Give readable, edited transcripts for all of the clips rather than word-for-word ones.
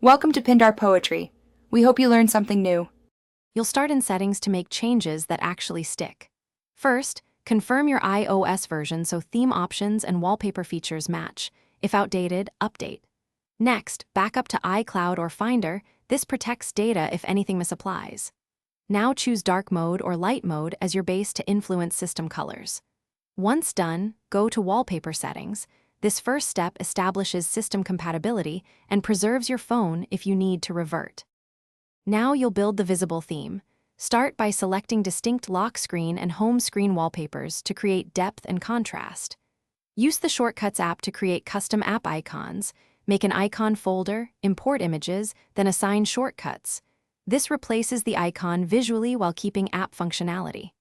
Welcome to Pindar Poetry. We hope you learned something new. You'll start in Settings to make changes that actually stick. First, confirm your iOS version so theme options and wallpaper features match. If outdated, update. Next, back up to iCloud or Finder. This protects data if anything misapplies. Now choose dark mode or light mode as your base to influence system colors. Once done, go to Wallpaper Settings. This first step establishes system compatibility and preserves your phone if you need to revert. Now you'll build the visible theme. Start by selecting distinct lock screen and home screen wallpapers to create depth and contrast. Use the Shortcuts app to create custom app icons. Make an icon folder, import images, then assign shortcuts. This replaces the icon visually while keeping app functionality.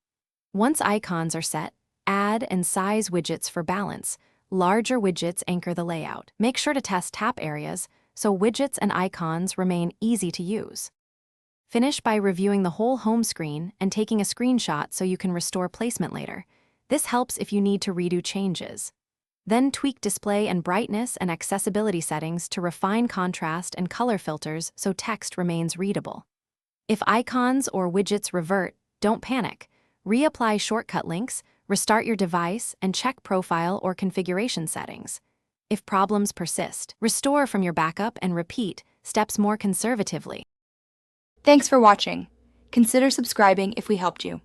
Once icons are set, add and size widgets for balance. Larger widgets anchor the layout. Make sure to test tap areas so widgets and icons remain easy to use. Finish by reviewing the whole home screen and taking a screenshot so you can restore placement later. This helps if you need to redo changes. Then tweak display and brightness and accessibility settings to refine contrast and color filters so text remains readable. If icons or widgets revert, don't panic. Reapply shortcut links, restart your device, and check profile or configuration settings. If problems persist, restore from your backup and repeat steps more conservatively. Thanks for watching. Consider subscribing if we helped you.